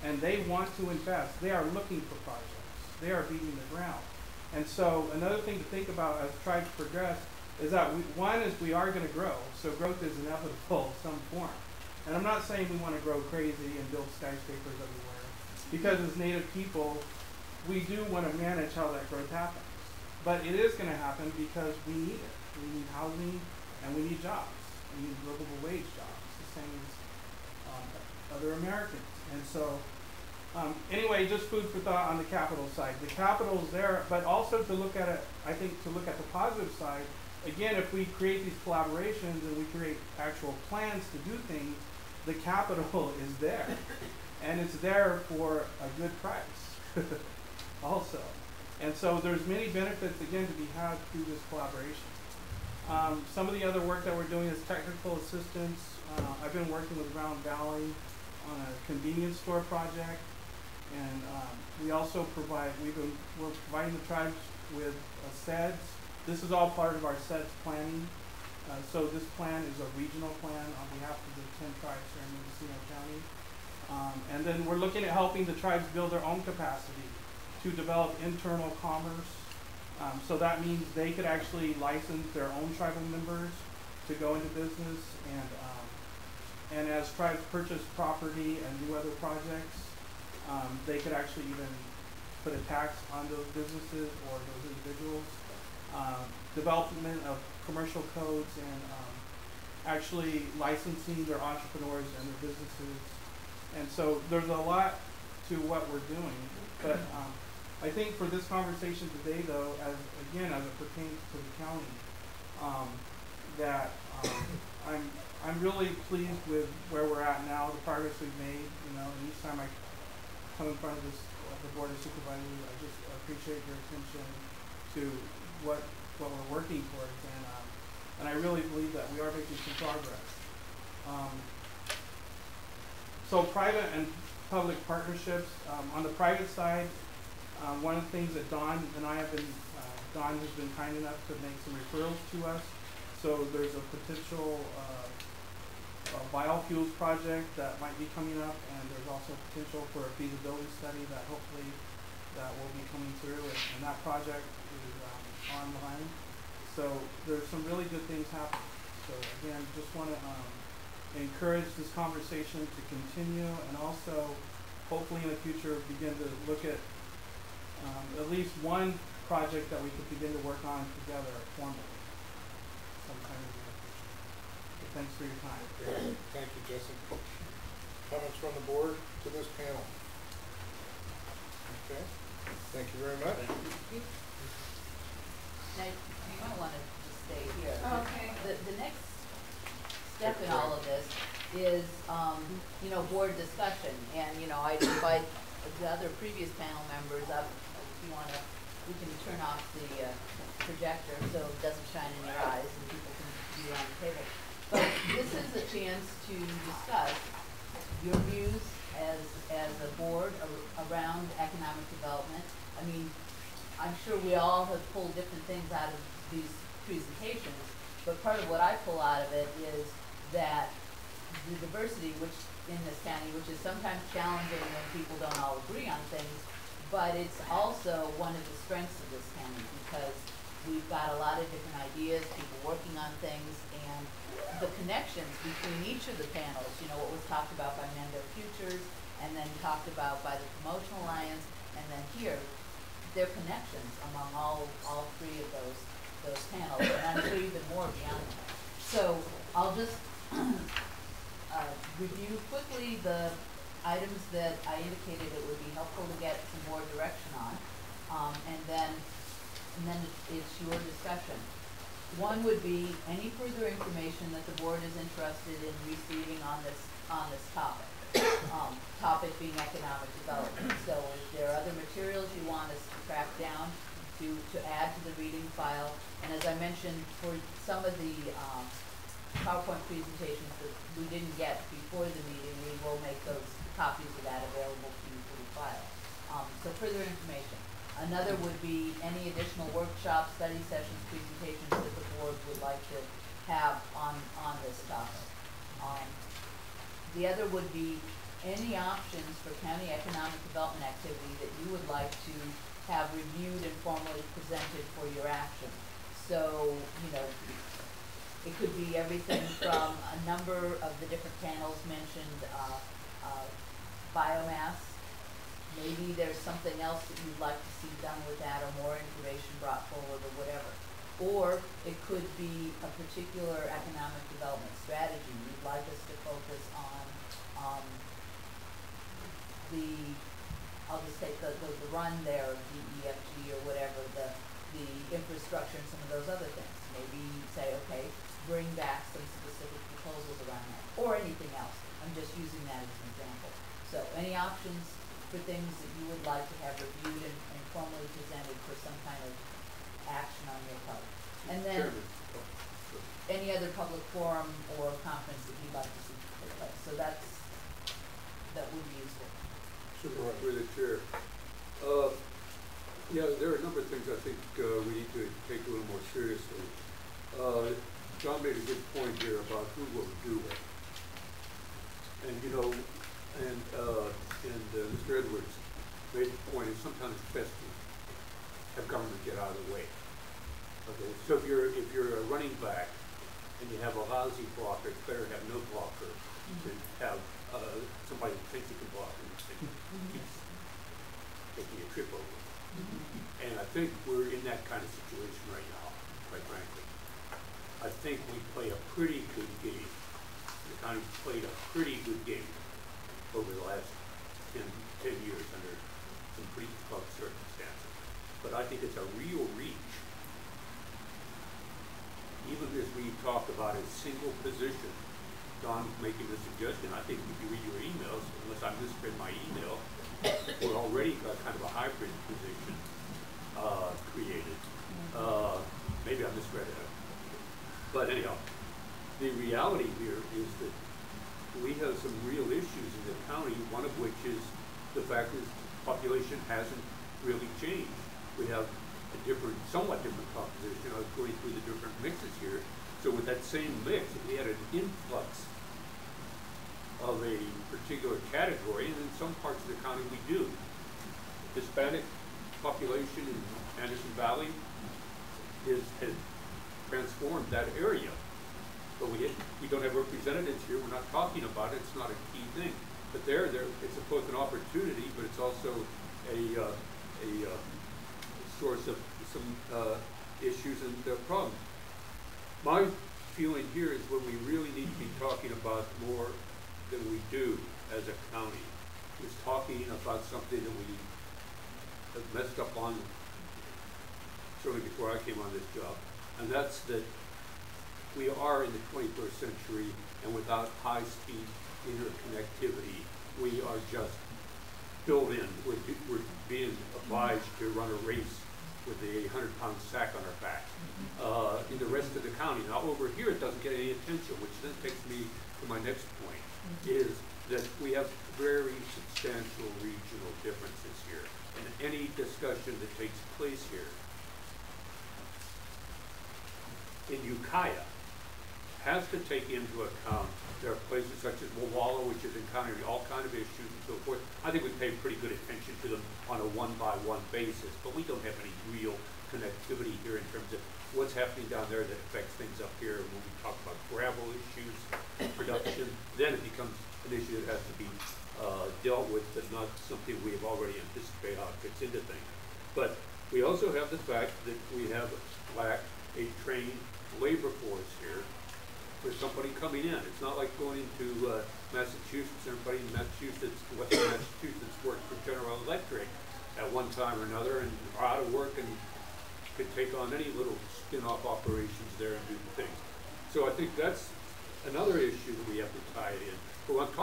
and they want to invest. They are looking for projects. They are beating the ground. And so another thing to think about as tribes progress is that one is we are going to grow. So growth is inevitable in some form. And I'm not saying we want to grow crazy and build skyscrapers everywhere. Because as Native people, we do want to manage how that growth happens. But it is going to happen because we need it. We need housing and we need jobs. We need livable wage jobs, the same as other Americans. And so, anyway, just food for thought on the capital side. The capital's there, but also to look at it, I think to look at the positive side, again, if we create these collaborations and we create actual plans to do things, the capital is there. And it's there for a good price also. And so there's many benefits, again, to be had through this collaboration. Some of the other work that we're doing is technical assistance. I've been working with Round Valley on a convenience store project. And we also provide, we're providing the tribes with SEDS. This is all part of our SEDS planning. So this plan is a regional plan on behalf of the 10 tribes here in Mendocino County. And then we're looking at helping the tribes build their own capacity to develop internal commerce. So that means they could actually license their own tribal members to go into business. And as tribes purchase property and do other projects, they could actually even put a tax on those businesses or those individuals. Development of commercial codes and actually licensing their entrepreneurs and their businesses. And so there's a lot to what we're doing. But I think for this conversation today, though, as it pertains to the county, I'm really pleased with where we're at now, the progress we've made. You know, and each time I come in front of the Board of Supervisors, I just appreciate your attention to what we're working towards, and I really believe that we are making some progress. So private and public partnerships. On the private side, one of the things that Dawn and I have been, Dawn has been kind enough to make some referrals to us. So there's a potential biofuels project that might be coming up, and there's also potential for a feasibility study that hopefully that will be coming through, and that project is online. So there's some really good things happening. So again, just want to encourage this conversation to continue, and also hopefully in the future begin to look at least one project that we could begin to work on together formally sometime in the near future. So thanks for your time. Great. Thank you, Jesse. Comments from the board to this panel? Okay. Thank you very much. Thank you. Now, you might want to just stay here. Okay. The next step in all of this is, board discussion. And, I invite the other previous panel members up. If you want to, we can turn off the projector so it doesn't shine in your eyes and people can be around the table. But this is a chance to discuss your views as a board around economic development. I mean, I'm sure we all have pulled different things out of these presentations, but part of what I pull out of it is that the diversity which in this county, which is sometimes challenging when people don't all agree on things, but it's also one of the strengths of this county because we've got a lot of different ideas, people working on things, and the connections between each of the panels, what was talked about by Mendo Futures, and then talked about by the Promotion Alliance, and then here, there are connections among all three of those panels, and I'm sure even more beyond that. So I'll just review quickly the items that I indicated it would be helpful to get some more direction on, and then it's your discussion. One would be any further information that the board is interested in receiving on this topic. Topic being economic development. So if there are other materials you want us to track down to add to the reading file, and as I mentioned, for some of the PowerPoint presentations that we didn't get before the meeting, we will make those copies of that available to you for the file. So further information. Another would be any additional workshops, study sessions, presentations that the board would like to have on this topic. The other would be any options for county economic development activity that you would like to have reviewed and formally presented for your action. So, you know, it could be everything from a number of the different panels mentioned, biomass. Maybe there's something else that you'd like to see done with that, or more information brought forward, or whatever. Or it could be a particular economic development strategy. You'd like us to focus on I'll just take the run there of DEFG or whatever, the infrastructure and some of those other things. Maybe say, okay, bring back some specific proposals around that, or anything else. I'm just using that as an example. So any options for things that you would like to have reviewed and formally presented for some kind of action on your part. And then any other public forum or conference that you'd like to see take place. So that would be useful. Through the chair. Yeah, there are a number of things I think we need to take a little more seriously. John made a good point here about who will do it. And you know, and Mr. Edwards made the point, is sometimes it's best to have government get out of the way. Okay, so if you're a running back and you have a lousy blocker, it's better to have no blocker than have somebody who thinks he can block and keeps taking a trip over. And I think we're in that kind of situation right now, quite frankly. I think we play a pretty good game. The county played a pretty good game over the last 10 years under some pretty tough circumstances. But I think it's a real reach. Even as we talk about a single position, Don's making the suggestion, I think if you read your emails, unless I misread my email, we're already got kind of a hybrid position created. Maybe I misread it. But anyhow, the reality here is that we have some real issues in the county, one of which is the fact that population hasn't really changed. We have a different, somewhat different composition. I was going through the different mixes here. So with that same mix, if we had an influx of a particular category, and in some parts of the county we do. Hispanic population in Anderson Valley has transformed that area. But we don't have representatives here. We're not talking about it. It's not a key thing. But there, it's both an opportunity, but it's also a source of some issues and problems. My feeling here is what we really need to be talking about more than we do as a county is talking about something that we have messed up on certainly before I came on this job, and that's that we are in the 21st century, and without high-speed interconnectivity, we are just filled in. We're being obliged to run a race with a 100-pound sack on our back in the rest of the county. Now, over here, it doesn't get any attention, which then takes me to my next point, is that we have very substantial regional differences here. And any discussion that takes place here in Ukiah has to take into account there are places such as Wawalla, which is encountering all kinds of issues and so forth. I think we pay pretty good attention to them on a one-by-one basis, but we don't have any real connectivity here in terms of what's happening down there that affects things up here. When we talk about gravel issues, production, then it becomes an issue that has to be dealt with, but not something we have already anticipated how it fits into things. But we also have the fact that we have lacked a trained labor force here for somebody coming in. It's not like going into Massachusetts. Everybody in Massachusetts, Western Massachusetts, worked for General Electric at one time or another and are out of work and could take on any little spin-off operations there and do things. So I think that's another issue that we have to tie in. But when I'm talking